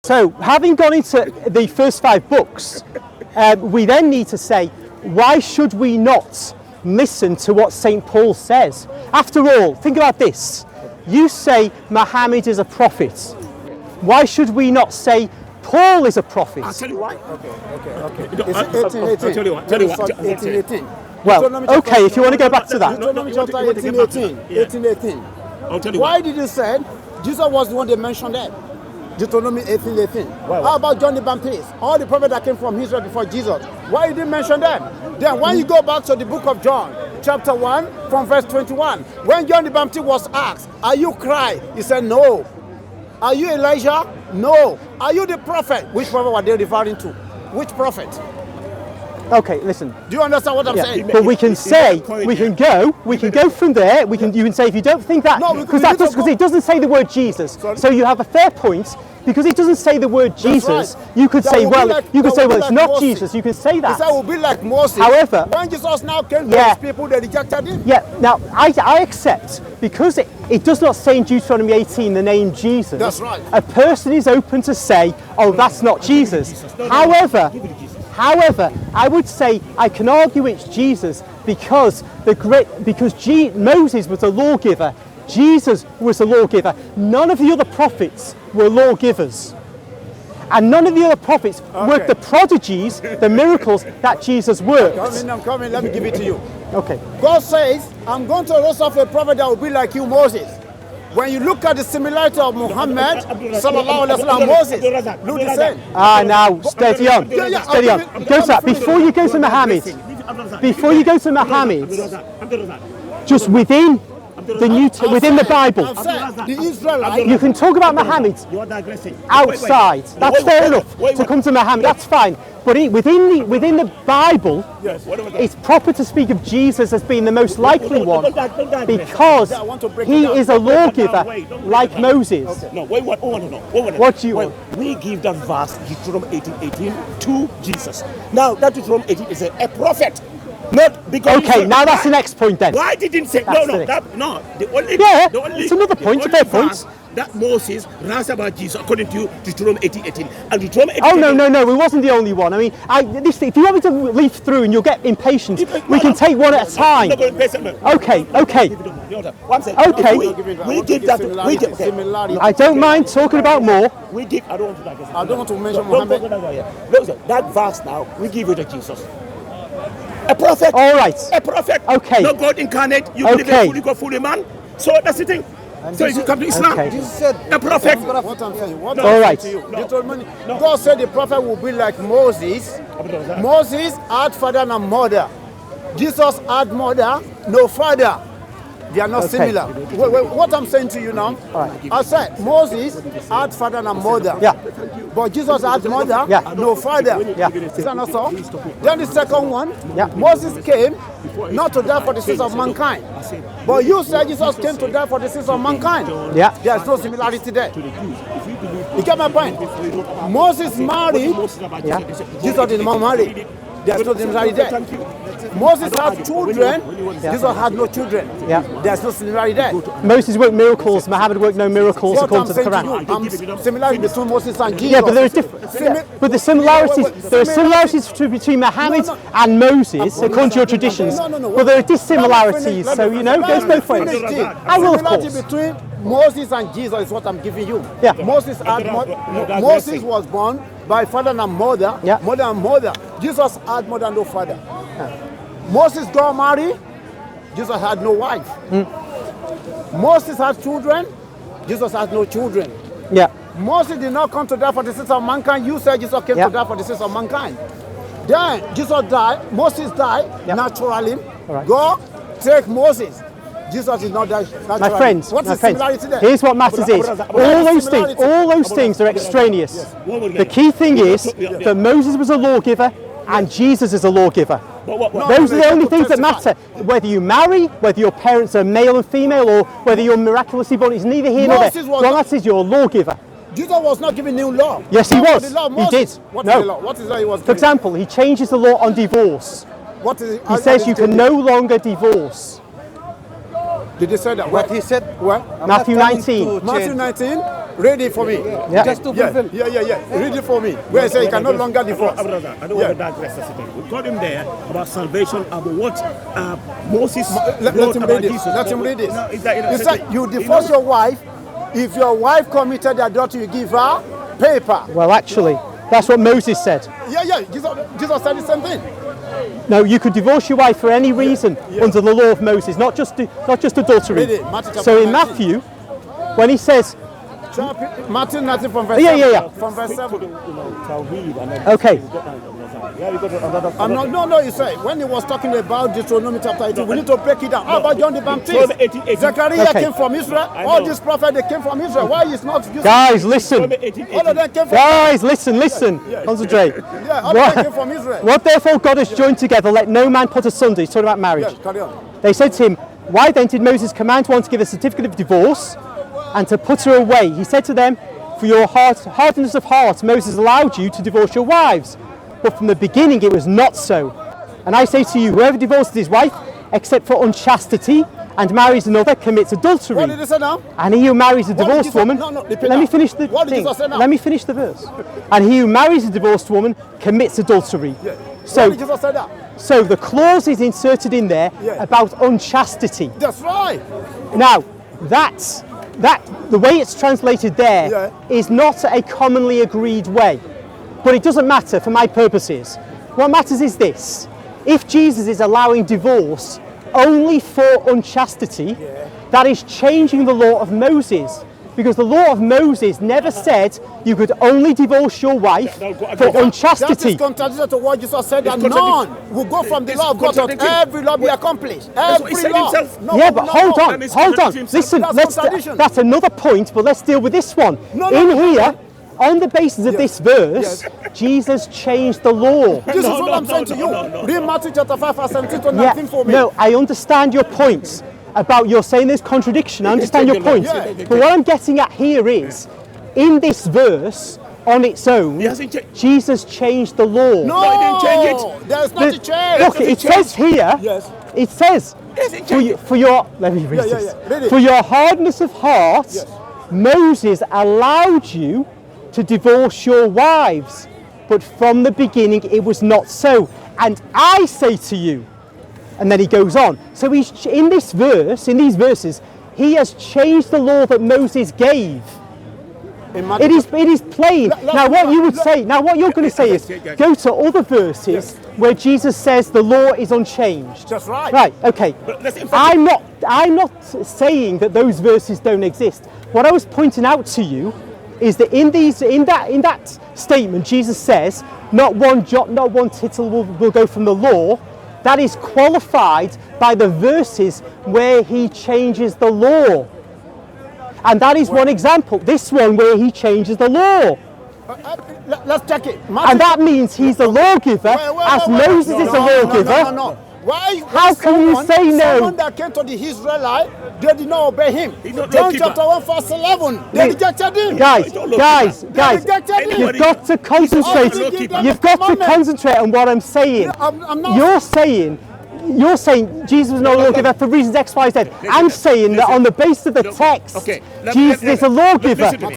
So, having gone into the first 5 books, we then need to say, why should we not listen to what St. Paul says? After all, think about this. You say Mohammed is a prophet. Why should we not say Paul is a prophet? I'll tell you why. Okay. It's 1818. I'll tell you what. 1818. Well, okay, if you want to go back to that. Deuteronomy chapter 1818. I'll tell you why did you say Jesus was the one they mentioned there? Deuteronomy 18:18. How about John the Baptist? All the prophets that came from Israel before Jesus. Why you didn't mention them? Then when you go back to the book of John, chapter 1, from verse 21, when John the Baptist was asked, are you Christ? He said, no. Are you Elijah? No. Are you the prophet? Which prophet were they referring to? Which prophet? Okay, listen. Do you understand what I'm saying? But we can say, we can go from there. You can say if you don't think that, because it doesn't say the word Jesus. Sorry? So you have a fair point. Because it doesn't say the word Jesus, right. you could That say, will be well, like- you could that say, will well, be it's like not Moses. Jesus. You can say that. That will be like Moses. However, when Jesus now came to Yeah. his people, they rejected him. Yeah, now I accept, because it does not say in Deuteronomy 18 the name Jesus. That's right. A person is open to say, oh, that's not Jesus. However, I would say I can argue it's Jesus because Moses was a lawgiver. Jesus was a lawgiver. None of the other prophets were lawgivers. And none of the other prophets worked the prodigies, the miracles that Jesus worked. I'm coming, let me give it to you. Okay. God says, I'm going to raise up a prophet that will be like you, Moses. When you look at the similarity of Muhammad, sallallahu alaihi wasallam, Moses, look the same. Now, steady on. Steady on. Go to that. Before you go to Mohammed, just within within the Bible, I've said, the Israelites, you can talk about Mohammed You're digressing. outside. That's fair enough to come to Mohammed. That's fine. But within the Bible, Yes, whatever. it's proper to speak of Jesus as being the most likely one because he is a lawgiver like Moses. No, wait, what? What do you want? We give that verse, Deuteronomy 18:18, to Jesus. Now, that Deuteronomy 18 is a prophet. Not because Okay, now that's the next point then. Why didn't say That's no? the next. The only It's another point, the a fair only point. verse that Moses writes about Jesus according to Deuteronomy 18:18 and Deuteronomy 18:18. Oh no, it wasn't the only one. I mean, if you want me to leaf through and you'll get impatient, we can take one at a time. Okay. Okay. We give that. We give similarity. I don't mind talking about more. We give. I don't want to like I don't want to mention Don't go Muhammad. there. Listen, that verse now, we give it to Jesus. A prophet. All right. A prophet. Okay. Not God incarnate. You believe in fully God, fully man. So that's the thing. So if you come to Islam, Okay. Jesus said, a prophet. what I'm saying. What All I'm right. saying to you. Deuteronomy, God said the prophet will be like Moses. Moses had father and mother. Jesus had mother, no father. They are not similar. Wait, what I'm saying to you now, right. I said Moses had father and mother. Yeah. But Jesus had mother, Yeah. no father. Yeah. Is that not so? Then the second one, Yeah. Moses came not to die for the sins of mankind. But you said Jesus came to die for the sins of mankind. Yeah. There's no similarity there. You get my point? Moses married, Yeah. Jesus did not marry. There's no similarity there. Moses had children, Jesus had no children. Yeah. There's no similarity there. Moses worked miracles. Muhammad worked no miracles What according I'm to the saying to Quran. you, similarity between Moses and Jesus. Yeah, but there are different. But the similarities, there are similarities between Muhammad and Moses according to your traditions. No. But there are dissimilarities. So you know, it goes both ways. I will, of Similarity course. between Moses and Jesus is what I'm giving you. Yeah. Moses was born by father and mother. Yeah. Mother and mother. Jesus had mother and no father. Moses got married. Jesus had no wife. Moses had children. Jesus had no children. Yeah. Moses did not come to die for the sins of mankind. You said Jesus came Yeah. to die for the sins of mankind. Then Jesus died. Moses died naturally. All right. God take Moses. Jesus did not die naturally. My friends, What my is friends, similarity there? here's what matters is, all those things are extraneous. The key thing is that Moses was a lawgiver and Jesus is a lawgiver. Those are the only things that matter. Whether you marry, whether your parents are male and female, or whether you're miraculously born, it's neither here nor there. What matters is you're a lawgiver. Jesus was not giving new law. Yes, he was. The law of He Moses. did. What No. is the law? What is the law he was For giving? example, he changes the law on divorce. What is it? He says you can no longer divorce. Did he say that? What he said, What? I'm Matthew not coming 19. to Matthew change. 19. Read it for me. Yeah. Just to Yeah, fulfill. yeah. Read it for me. Where it says you can no longer divorce. I don't want to digress a second. We got him there about salvation, about what Moses Let wrote him about read it. Jesus. Let him read it. No, is that, He said, you divorce your wife. If your wife committed adultery, you give her paper. Well, actually, that's what Moses said. Yeah. Jesus said the same thing. No, you could divorce your wife for any reason under the law of Moses, not just adultery. Read it, Matthew chapter So in 19. Matthew, when he says, Matthew 19 from verse Yeah, 7. yeah. From verse 7. okay, No, you say, when he was talking about Deuteronomy chapter 18, we need to break it down. How about John the Baptist? Zechariah Okay. came from Israel. All these prophets, they came from Israel. Why is not using guys, listen. all of them came from Guys, listen. Concentrate. Yeah, all of them came from Israel. What therefore God has joined together, let no man put asunder. He's talking about marriage. Yes, carry on. They said to him, why then did Moses command one to give a certificate of divorce and to put her away? He said to them, for your hardness of heart, Moses allowed you to divorce your wives. But from the beginning it was not so. And I say to you, whoever divorces his wife, except for unchastity, and marries another, commits adultery. What did he say now? And he who marries a What did divorced Jesus- woman, No, repeat let me that. finish the What did thing. Jesus say now? Let me finish the verse. And he who marries a divorced woman commits adultery. Yeah. So, Why did Jesus say that? so the clause is inserted in there Yeah. about unchastity. That's right. Now, that the way it's translated there is not a commonly agreed way, but it doesn't matter for my purposes. What matters is this: if Jesus is allowing divorce only for unchastity, that is changing the law of Moses. Because the law of Moses never said you could only divorce your wife for That unchastity. is contradictory to what Jesus said, that It's contradict- none will go from the it's law of God to contradicting. every law be accomplished. That's what he Every said law. himself. No, Yeah, but hold on. That is contradicting himself. Listen, That's contradiction. that's another point, but let's deal with this one. No, Here, on the basis of this verse, Jesus changed the law. This is what I'm saying to you. Read Matthew chapter 5 verse 17 to 19 for me. No, I understand your points about you're saying there's contradiction. I understand your point. Yeah. But what I'm getting at here is, in this verse, on its own, He hasn't changed. Jesus changed the law. No, he didn't change it. There's not a change. Look, it says here, Yes. it says, Hasn't for your, let me read Yeah, this. read it. For your hardness of heart, Yes. Moses allowed you to divorce your wives, but from the beginning it was not so. And I say to you, and then he goes on. So he's in this verse, in these verses, he has changed the law that Moses gave. In Matthew- It is plain. Now what you would say, now what you're going to say is, go to other verses where Jesus says the law is unchanged. That's right. Right, okay. But let's emphasize- I'm not saying that those verses don't exist. What I was pointing out to you is that in that statement Jesus says, not one jot, not one tittle will go from the law. That is qualified by the verses where he changes the law. And that is one example. This one where he changes the law. Let's check it. Matthew- And that means he's the lawgiver, as Moses is the lawgiver. No. Why? How can you say no? Someone that came to the Israelite, they did not obey him. He's not John lawgiver. chapter 1 verse 11, they Wait. rejected him. Guys, Don't look guys, at guys, rejected him. you've got to concentrate. He's not You've got to commandment. concentrate on what I'm saying. I'm not. You're saying Jesus was no lawgiver for reasons X, Y, Z. I'm saying that on the basis of the text, Okay, Jesus is a lawgiver. listen to me.